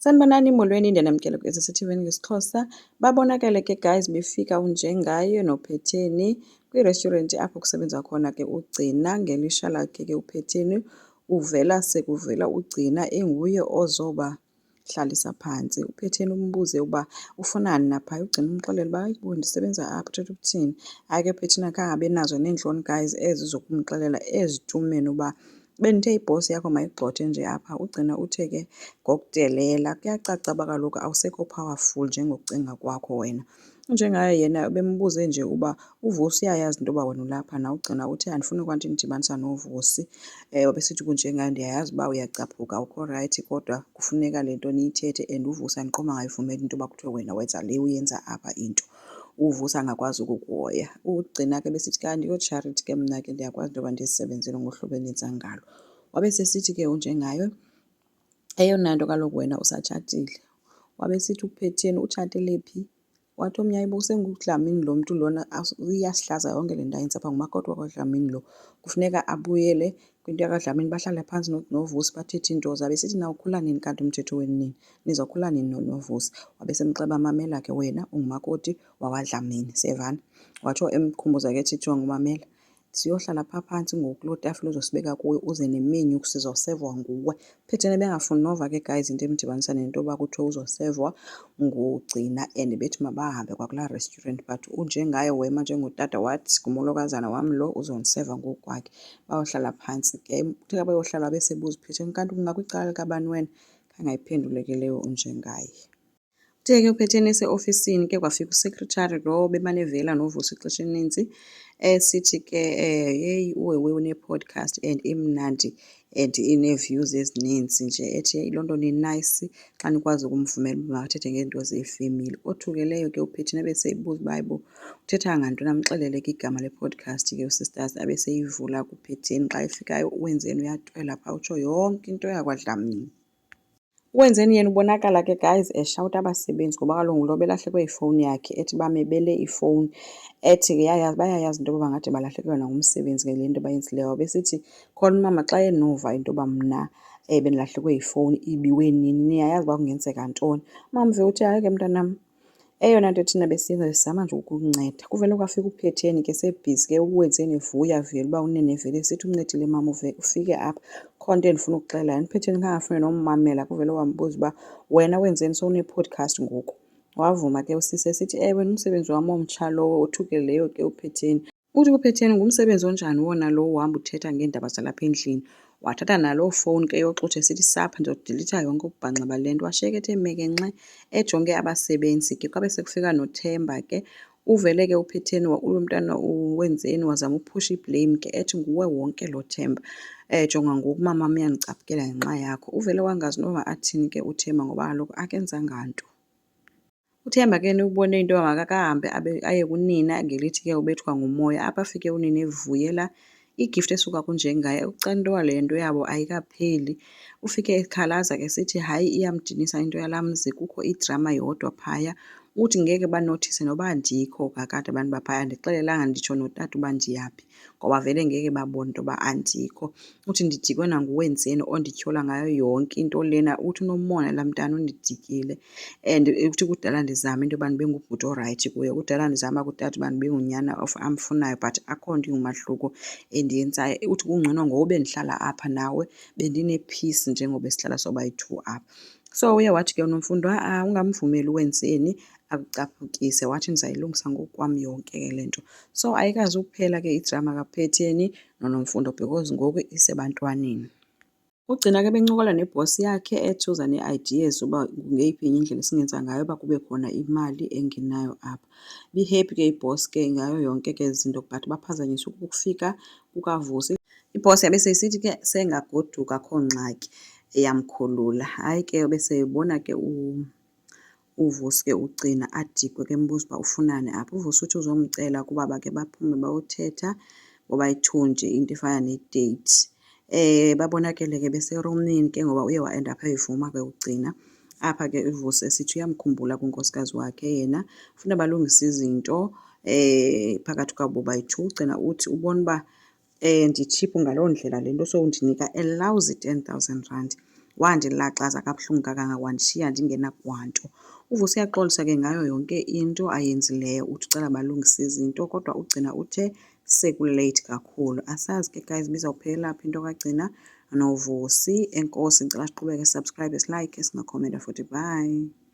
Sanibonani molweni, ndiyanamkela kwi-SSTV ngesiXhosa. Babonakele ke guys befika uNjengayo noPhetheni kwi-restaurant apho kusebenza khona ke uGcina. Ngelishwa lakhe ke uPhetheni uvela sekuvela uGcina enguye ozobahlalisa phantsi. uPhetheni umbuze uba ufunani napha, uGcina umxelele uba hayi bo ndisebenza apha, uthetha ukuthini. Hayi ke uPhetheni akhange abe nazo neentloni guys ezi zokumxelela ezitumeni uba bendithe ibhosi yakho mayigxothe nje apha. uGcina uthe ke ngokudelela kuyacaca uba kaloku awusekho powerful njengokucinga kwakho wena. uNjengaye yena bembuze nje uba uVusi uyayazi into yoba wena ulapha na. uGcina uthe andifuni kwanto indidibanisa noVusi. Wabesithi kuNjengayo ndiyayazi uba uyacaphuka awukho rayithi kodwa kufuneka le nto niyithethe and uVusi andiqombanga ayivumeli into yoba kuthiwe wena wenza le uyenza apha into. uVusi angakwazi ukukuhoya. uGcina ke besithi ke andiyo-charity ke mna ke ndiyakwazi into yoba ndizisebenzele ngohlobo enenza ngalo. Wabe sesithi ke uNjengayo eyona nto kaloku wena usatshatile. Wabe sithi uPhetheni utshatele phi? Wathi omnye hayibo senguDlamini lo mntu lona iyasihlaza yonke le nto ayenza apha, ngumakoti wakwaDlamini lo. Kufuneka abuyele kwinto yakwaDlamini bahlale phantsi noVusi bathethe into zabe. Sithi nawukhula nini kanti umthetho wenu nini? Nizokhula nini noVusi? Wabe semxelela mamela ke wena ungumakoti wakwaDlamini, siyavana. Watsho emkhumbuza ke ethi jonga umamela, siyohlala phaa phantsi ngoku kuloo tafile uzosibeka kuyo uze nemenyu sizosevwa nguwe. uPhetheni ebengafuni nova ke guys into emdibanisa nento yoba kuthiwe uzosevwa nguGcina and bethi mabahambe kwakulaa restaurant. But uNjengayo wema njengotata wathi ngumolokazana wam lo uzondiseva ngokwakhe. Bayohlala phantsi ke. Uthe xa bayohlala besebuza uPhetheni kanti ungakwicala likabani wena? Khange ayiphendule ke leyo uNjengaye. Uthe ke uPhetheni eseofisini ke kwafika usekretary lo bemane evela noVusi ixesha elinintsi esithi ke yeyi uWewe une-podcast and imnandi and ine-views ezininzi nje. Ethi loo nto ni-nice xa nikwazi ukumvumela uba makathethe ngeento zefemeli. Othukeleyo ke uPhetheni ebeseyibuza uba hayibo uthetha ngantoni, amxelele ke igama le-podcast ke usisters. Abeseyivula kuPhetheni xa efikayo uWenzeni uyatwela phaa utsho yonke into yakwaDlamini. uWenzeni yena ubonakala ke guys eshawuta abasebenzi ngoba kaloku ngulo belahlekwe yifowuni yakhe. Ethi bamebele ifowuni ethi bayayazi into yoba bangade balahlekelwe nangumsebenzi ngale nto bayenzileyo. Besithi khona umama xa enova into yoba mna bendilahlekwe yifowuni ibiwe nini, niyayazi uba kungenzeka ntoni. Umama uve uthi hayi ke mntanam, eyona nto thina besiyenza sizama nje ukukunceda. Kuvele kwafika uPhetheni ke sebhizi ke uWenzeni evuya vele uba unene vele sithi umncedile mama ufike apha khona into endifuna ukuxelela yena. uPhetheni kangafuni nommamela kuvele wambuza uba wena Wenzeni sowune-podcast ngoku? Wavuma ke usisi esithi ewe ngumsebenzi wam omtsha lowo. Othukeleyo ke uPhetheni uthi kuPhetheni ngumsebenzi onjani wona lo uhamba uthetha ngeendaba zalapha endlini? Wathatha naloo fowuni ke yoxuthwa esithi sapha ndizodilitha yonke ububhanxa bale nto. Washiyeka ethe mekenxe ejonge abasebenzi ke. Kwabe sekufika noThemba ke uvele ke uPhetheni ulo mntana uWenzeni wazama uphusha iblame ke ethi nguwe wonke lo Themba. Jonga ngoku umamam uyandicaphukela ngenxa yakho. Uvele wangazi noba athini ke uThemba ngoba kaloku akenzanga nto. uThemba ke niwubone into yoba makakahambe aye kunina ngelithi ke ubethwa ngumoya. Apha afike unina evuyela igift esuka kuNjengaye ukucela into yoba le nto yabo ayikapheli. Ufike ekhalaza ke sithi hayi iyamdinisa into yalaa mzi, kukho idrama yodwa phaya. Uthi ngeke banothise noba andikho kakade abantu baphaya, andixelelanga nditsho notata uba ndiyaphi ngoba vele ngeke babone into yoba andikho. Uthi ndidikwe nanguWenzeni ondityhola ngayo yonke into lena. Uthi unomona laa mntana undidikile and uthi kudala ndizama into yoba ndibe ngubhuti orayithi kuye. Kudala ndizama kutata uba ndibe ngunyana amfunayo but akho nto ingumahluko endiyenzayo. Uthi kungcono ngoku bendihlala apha nawe bendine-peace njengoba sihlala sobayi-two apha. So uye wathi ke uNomfundo ungamvumeli uWenzeni akucaphukise. Wathi ndizayilungisa ngokwam yonke ke le nto. So ayikazi ukuphela ke idrama kaPhetheni noNomfundo because ngoku isebantwaneni. uGcina ke bencokola nebhosi yakhe ethi uza nee-ideas uba ngeyiphi enye indlela esingenza ngayo uba kube khona imali engenayo apha. Ihappy ke ibhosi ke ngayo yonke ke zinto but baphazanyiswa ukufika kukaVusi. Ibhosi yabe seyisithi ke sengagoduka akho ngxaki eyamkhulula. Hayi ke besebona ke uVusi ke uGcina adikwe ke mbuza uba ufunani apha. uVusi uthi uzomcela ukuba bakhe baphume bayothetha bobayi-two nje into efana ne-date. Babonakele ke beserumini ke ngoba uye waenda apha evuma ke uGcina. Apha ke uVusi esithi uyamkhumbula kunkosikazi wakhe yena ufuna balungise izinto phakathi kwabo bayi-two. uGcina uthi ubona uba nditshiphu ngaloo ndlela le nto so undinika a lousy 10,000 rand. wandilaxaza kabuhlungu kangaka wandishiya ndingenakwanto. Uvuse uyaxolisa ke ngayo yonke into ayenzileyo, uthi ucela balungise izinto kodwa ugcina uthe sekuleythi kakhulu. Asazi ke guys bizawuphelela phi into kaGcina noVusi. Enkosi, ndicela siqhubeke, subscribe, silike, singakhomenta futhi. Bye.